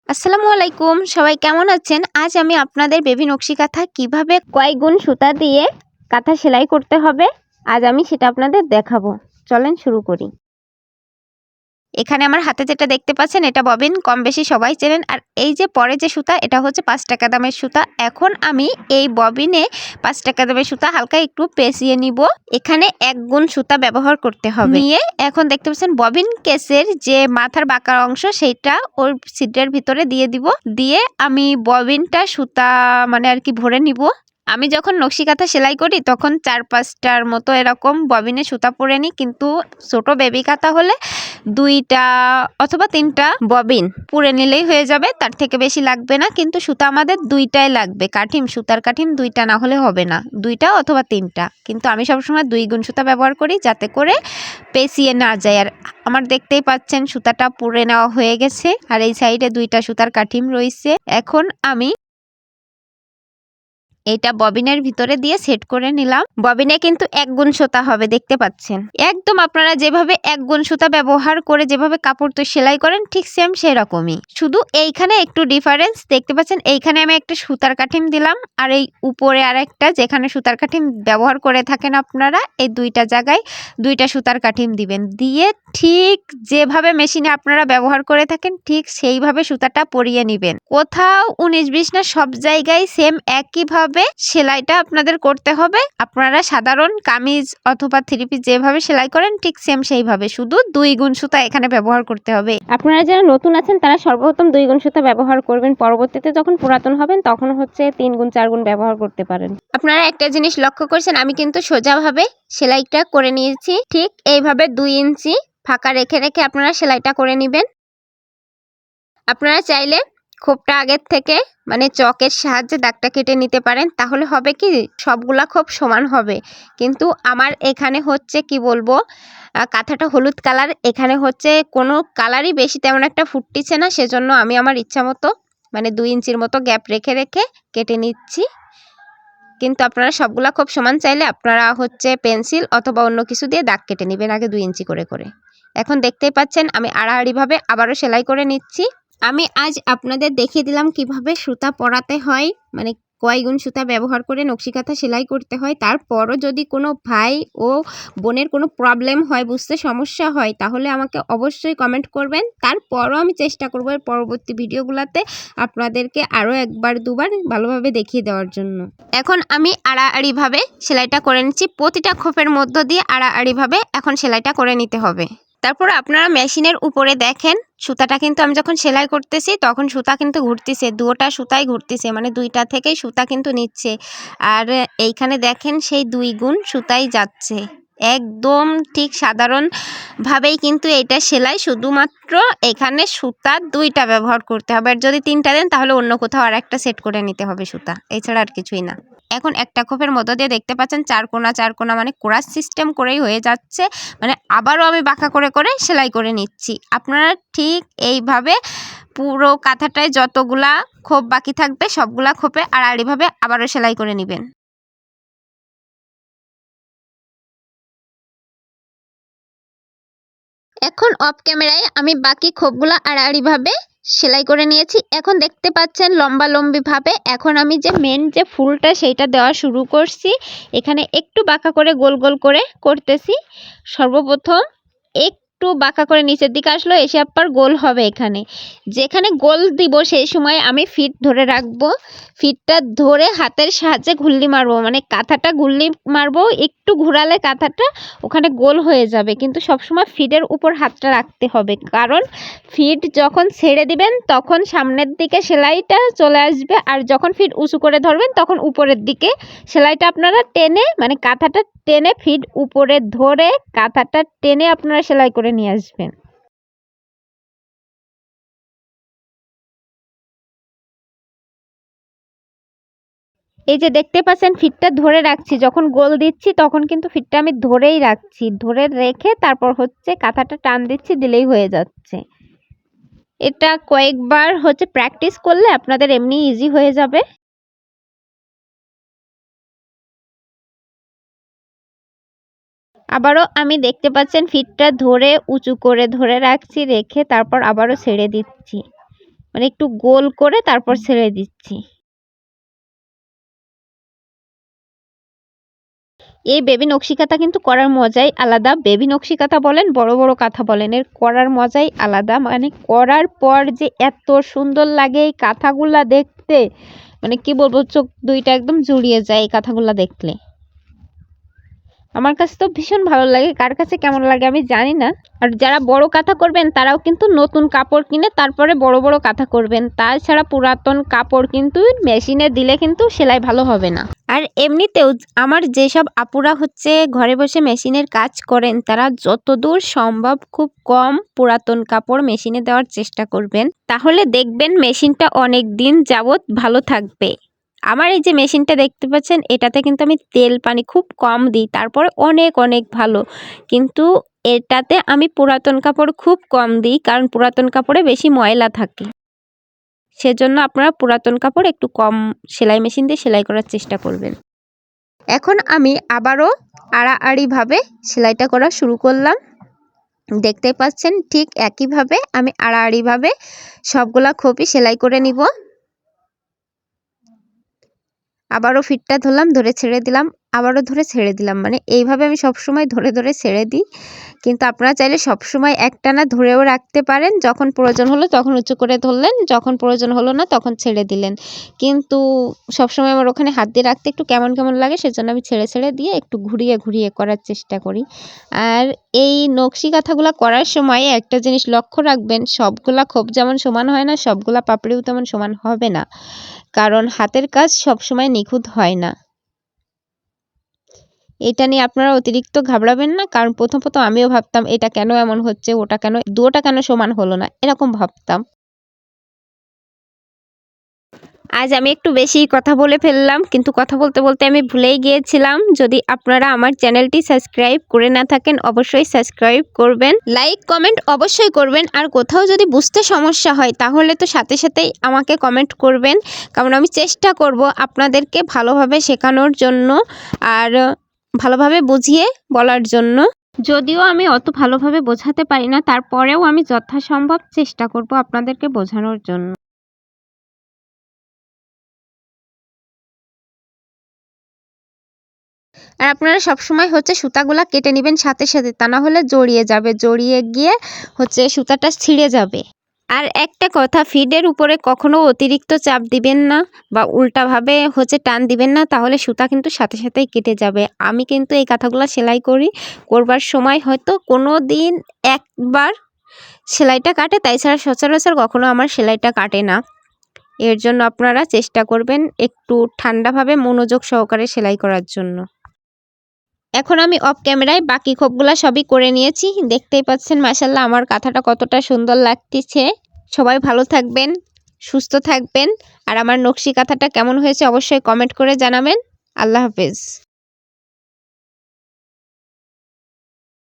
আসসালামু আলাইকুম, সবাই কেমন আছেন? আজ আমি আপনাদের বেবি নকশি কাঁথা কিভাবে কয় গুণ সুতা দিয়ে কাঁথা সেলাই করতে হবে আজ আমি সেটা আপনাদের দেখাবো। চলেন শুরু করি। এখানে আমার হাতে যেটা দেখতে পাচ্ছেন এটা ববিন, কম বেশি সবাই চেনেন। আর এই যে পরে যে সুতা এটা হচ্ছে 5 টাকা দামের সুতা। এখন আমি এই ববিনে 5 টাকা দামের সুতা হালকা একটু পেঁচিয়ে নিব। এখানে 1 গুণ সুতা ব্যবহার করতে হবে। নিয়ে এখন দেখতে পাচ্ছেন ববিন কেসের যে মাথার বাঁকা অংশ সেইটা ওর ছিদ্রের ভিতরে দিয়ে দিব। দিয়ে আমি ববিনটা সুতা মানে আর কি ভরে নিব। আমি যখন নকশি কাঁথা সেলাই করি তখন 4-5টার মতো এরকম ববিনে সুতা পরে নিই, কিন্তু ছোট বেবি কাঁথা হলে 2টা অথবা 3টা ববিন পুরে নিলেই হয়ে যাবে, তার থেকে বেশি লাগবে না। কিন্তু সুতা আমাদের 2টাই লাগবে, কাঠিম সুতার কাঠিম 2টা না হলে হবে না, 2টা অথবা 3টা। কিন্তু আমি সবসময় 2 গুণ সুতা ব্যবহার করি যাতে করে পেঁচিয়ে না যায়। আর আমার দেখতেই পাচ্ছেন সুতাটা পুরে নেওয়া হয়ে গেছে, আর এই সাইডে 2টা সুতার কাঠিম রয়েছে। এখন আমি এটা ববিনের ভিতরে দিয়ে সেট করে নিলাম। ববিনে কিন্তু 1 গুণ সুতা হবে, দেখতে পাচ্ছেন। একদম আপনারা যেভাবে 1 গুণ সুতা ব্যবহার করে যেভাবে কাপড় তো সেলাই করেন ঠিক সেম সেরকমই, শুধু এইখানে একটু ডিফারেন্স দেখতে পাচ্ছেন। এইখানে আমি একটা সুতার কাঠিম দিলাম, আর এই উপরে আরেকটা যেখানে সুতার কাঠিম ব্যবহার করে থাকেন আপনারা, এই 2টা জায়গায় 2টা সুতার কাঠিম দিবেন। দিয়ে ঠিক যেভাবে মেশিনে আপনারা ব্যবহার করে থাকেন ঠিক সেইভাবে সুতাটা পরিয়ে নেবেন। কোথাও 19-20 না, সব জায়গায় সেম একইভাবে সেলাইটা আপনাদের করতে হবে। আপনারা সাধারণ কামিজ অথবা 3 পিস যেভাবে সেলাই করেন ঠিক সেম সেইভাবে, শুধু 2 গুণ সুতা এখানে ব্যবহার করতে হবে। আপনারা যারা নতুন আছেন তারা সর্বপ্রথম 2 গুণ সুতা ব্যবহার করবেন, পরবর্তীতে যখন পুরাতন হবেন তখন হচ্ছে 3 গুণ 4 গুণ ব্যবহার করতে পারেন। আপনারা একটা জিনিস লক্ষ্য করছেন, আমি কিন্তু সোজাভাবে সেলাইটা করে নিয়েছি। ঠিক এইভাবে 2 ইঞ্চি ফাঁকা রেখে রেখে আপনারা সেলাইটা করে নেবেন। আপনারা চাইলে খোপটা আগের থেকে মানে চকের সাহায্যে দাগটা কেটে নিতে পারেন, তাহলে হবে কি সবগুলা খোপ সমান হবে। কিন্তু আমার এখানে হচ্ছে কি বলবো, কাঁথাটা হলুদ কালার, এখানে হচ্ছে কোনো কালারই বেশি তেমন একটা ফুটতিছে না, সেজন্য আমি আমার ইচ্ছা মতো মানে 2 ইঞ্চির মতো গ্যাপ রেখে রেখে কেটে নিচ্ছি। কিন্তু আপনারা সবগুলা খোপ সমান চাইলে আপনারা হচ্ছে পেন্সিল অথবা অন্য কিছু দিয়ে দাগ কেটে নেবেন আগে 2 ইঞ্চি করে করে। এখন দেখতেই পাচ্ছেন আমি আড়াআড়িভাবে আবারও সেলাই করে নিচ্ছি। আমি আজ আপনাদের দেখিয়ে দিলাম কিভাবে সুতা পরাতে হয়, মানে কয় গুণ সুতা ব্যবহার করে নকশি কাঁথা সেলাই করতে হয়। তারপরও যদি কোনো ভাই ও বোনের কোনো প্রবলেম হয়, বুঝতে সমস্যা হয়, তাহলে আমাকে অবশ্যই কমেন্ট করবেন। তারপরও আমি চেষ্টা করব এর পরবর্তী ভিডিওগুলোতে আপনাদেরকে আরও 1-2বার ভালোভাবে দেখিয়ে দেওয়ার জন্য। এখন আমি আড়াআড়িভাবে সেলাইটা করে নিচ্ছি, প্রতিটা খোপের মধ্য দিয়ে আড়াআড়িভাবে এখন সেলাইটা করে নিতে হবে। তারপর আপনারা মেশিনের উপরে দেখেন সুতাটা কিন্তু আমি যখন সেলাই করতেছি তখন সুতা কিন্তু ঘুরতেছে, 2টা সুতাই ঘুরতেছে, মানে 2টা থেকেই সুতা কিন্তু নিচ্ছে। আর এইখানে দেখেন সেই 2 গুণ সুতাই যাচ্ছে, একদম ঠিক সাধারণভাবেই কিন্তু এটা সেলাই। শুধুমাত্র এখানে সুতা 2টা ব্যবহার করতে হবে, আর যদি 3টা দেন তাহলে অন্য কোথাও আর একটা সেট করে নিতে হবে সুতা, এছাড়া আর কিছুই না। এখন একটা খোপের মধ্য দিয়ে দেখতে পাচ্ছেন 4 কোণা মানে কোরাস সিস্টেম করেই হয়ে যাচ্ছে, মানে আবারও আমি বাঁকা করে করে সেলাই করে নিচ্ছি। আপনারা ঠিক এইভাবে পুরো কাঁথাটায় যতগুলা খোপ বাকি থাকবে সবগুলা খোপে আড়াআড়িভাবে আবারও সেলাই করে নেবেন। এখন অফ ক্যামেরায় আমি বাকি খোপগুলা আড়াআড়িভাবে সেলাই করে নিয়েছি। এখন দেখতে পাচ্ছেন লম্বালম্বিভাবে। এখন আমি যে মেন যে ফুলটা সেইটা দেওয়া শুরু করছি, এখানে একটু বাঁকা করে গোল গোল করে করতেছি। সর্বপ্রথম একটু বাঁকা করে নিচের দিকে আসলো, এসে আবার গোল হবে। এখানে যেখানে গোল দিব সেই সময় আমি ফিট ধরে রাখবো, ফিটটা ধরে হাতের সাহায্যে ঘুল্লি মারবো, মানে কাঁথাটা ঘুল্লি মারবো, একটু ঘুরালে কাঁথাটা ওখানে গোল হয়ে যাবে। কিন্তু সবসময় ফিটের উপর হাতটা রাখতে হবে, কারণ ফিট যখন ছেড়ে দিবেন তখন সামনের দিকে সেলাইটা চলে আসবে, আর যখন ফিট উঁচু করে ধরবেন তখন উপরের দিকে সেলাইটা আপনারা টেনে মানে কাঁথাটা টেনে ফিট উপরে ধরে কাঁথাটা টেনে আপনারা সেলাই করে নিয়ে আসবেন। এই যে দেখতে পাচ্ছেন ফিটটা ধরে রাখছি, যখন গোল দিচ্ছি তখন কিন্তু ফিটটা আমি ধরেই রাখছি, ধরে রেখে তারপর হচ্ছে কাঁথাটা টান দিচ্ছি, দিলেই হয়ে যাচ্ছে। এটা কয়েকবার হচ্ছে প্র্যাকটিস করলে আপনাদের এমনি ইজি হয়ে যাবে। আবারও আমি দেখতে পাচ্ছেন ফিটটা ধরে উঁচু করে ধরে রাখছি, রেখে তারপর আবারও ছেড়ে দিচ্ছি, মানে একটু গোল করে তারপর ছেড়ে দিচ্ছি। এই বেবি নকশি কাঁথা কিন্তু করার মজাই আলাদা। বেবি নকশি কাঁথা বলেন, বড় বড় কাঁথা বলেন, এর করার মজাই আলাদা। মানে করার পর যে এত সুন্দর লাগে এই কাঁথাগুলা দেখতে, মানে কি বলবো, চোখ দুইটা একদম জুড়িয়ে যায় এই কাঁথাগুলা দেখলে। আমার কাছে তো ভীষণ ভালো লাগে, কার কাছে কেমন লাগে আমি জানি না। আর যারা বড় কাঁথা করবেন তারাও কিন্তু নতুন কাপড় কিনে তারপরে বড় বড় কাঁথা করবেন, তাছাড়া পুরাতন কাপড় কিন্তু মেশিনে দিলে কিন্তু সেলাই ভালো হবে না। আর এমনিতেও আমার যেসব আপুরা হচ্ছে ঘরে বসে মেশিনের কাজ করেন, তারা যতদূর সম্ভব খুব কম পুরাতন কাপড় মেশিনে দেওয়ার চেষ্টা করবেন, তাহলে দেখবেন মেশিনটা অনেক দিন যাবত ভালো থাকবে। আমার এই যে মেশিনটা দেখতে পাচ্ছেন, এটাতে কিন্তু আমি তেল পানি খুব কম দিই, তারপরে অনেক অনেক ভালো। কিন্তু এটাতে আমি পুরাতন কাপড় খুব কম দিই, কারণ পুরাতন কাপড়ে বেশি ময়লা থাকে। সেজন্য আপনারা পুরাতন কাপড় একটু কম সেলাই মেশিন দিয়ে সেলাই করার চেষ্টা করবেন। এখন আমি আবারও আড়াআড়িভাবে সেলাইটা করা শুরু করলাম। দেখতে পাচ্ছেন ঠিক একইভাবে আমি আড়াআড়িভাবে সবগুলা খোপই সেলাই করে নিব। আবারও ফিটটা ধরলাম, ধরে ছেড়ে দিলাম, আবারও ধরে ছেড়ে দিলাম। মানে এইভাবে আমি সবসময় ধরে ধরে ছেড়ে দিই। কিন্তু আপনারা চাইলে সবসময় একটানা ধরেও রাখতে পারেন, যখন প্রয়োজন হলো তখন উঁচু করে ধরলেন, যখন প্রয়োজন হলো না তখন ছেড়ে দিলেন। কিন্তু সবসময় আমার ওখানে হাত দিয়ে রাখতে একটু কেমন কেমন লাগে, সেজন্য আমি ছেড়ে ছেড়ে দিয়ে একটু ঘুরিয়ে ঘুরিয়ে করার চেষ্টা করি। আর এই নকশি কাঁথাগুলো করার সময় একটা জিনিস লক্ষ্য রাখবেন, সবগুলা খোপ যেমন সমান হয় না, সবগুলা পাপড়িও তেমন সমান হবে না, কারণ হাতের কাজ সবসময় নিখুঁত হয় না। এটা নিয়ে আপনারা অতিরিক্ত ঘাবড়াবেন না, কারণ প্রথম আমিও ভাবতাম এটা কেন এমন হচ্ছে, ওটা কেন, দুটোটা কেন সমান হলো না, এরকম ভাবতাম। আজ আমি একটু বেশি কথা বলে ফেললাম, কিন্তু কথা বলতে বলতে আমি ভুলেই গিয়েছিলাম। যদি আপনারা আমার চ্যানেলটি সাবস্ক্রাইব করে না থাকেন, অবশ্যই সাবস্ক্রাইব করবেন, লাইক কমেন্ট অবশ্যই করবেন। আর কোথাও যদি বুঝতে সমস্যা হয় তাহলে তো সাথে সাথেই আমাকে কমেন্ট করবেন, কারণ আমি চেষ্টা করব আপনাদেরকে ভালোভাবে শেখানোর জন্য আর ভালোভাবে বুঝিয়ে বলার জন্য। যদিও আমি অত ভালোভাবে বোঝাতে পারি না, তারপরেও আমি যথাসম্ভব চেষ্টা করব আপনাদেরকে বোঝানোর জন্য। আর আপনারা সবসময় হচ্ছে সুতাগুলা কেটে নেবেন সাথে সাথে, তা না হলে জড়িয়ে যাবে, জড়িয়ে গিয়ে হচ্ছে সুতাটা ছিঁড়ে যাবে। আর একটা কথা, ফিডের উপরে কখনো অতিরিক্ত চাপ দিবেন না বা উল্টাভাবে হচ্ছে টান দিবেন না, তাহলে সুতা কিন্তু সাথে সাথেই কেটে যাবে। আমি কিন্তু এই কাঁথাগুলো সেলাই করবার সময় হয়তো কোনো দিন একবার সেলাইটা কাটে, তাই ছাড়া সচরাচর কখনো আমার সেলাইটা কাটে না। এর জন্য আপনারা চেষ্টা করবেন একটু ঠান্ডাভাবে মনোযোগ সহকারে সেলাই করার জন্য। এখন আমি অফ ক্যামেরায় বাকি খোপগুলা সবই করে নিয়েছি। দেখতেই পাচ্ছেন মাশাআল্লাহ আমার কাঁথাটা কতটা সুন্দর লাগতেছে। সবাই ভালো থাকবেন, সুস্থ থাকবেন। আর আমার নকশি কাঁথাটা কেমন হয়েছে অবশ্যই কমেন্ট করে জানাবেন। আল্লাহ হাফেজ।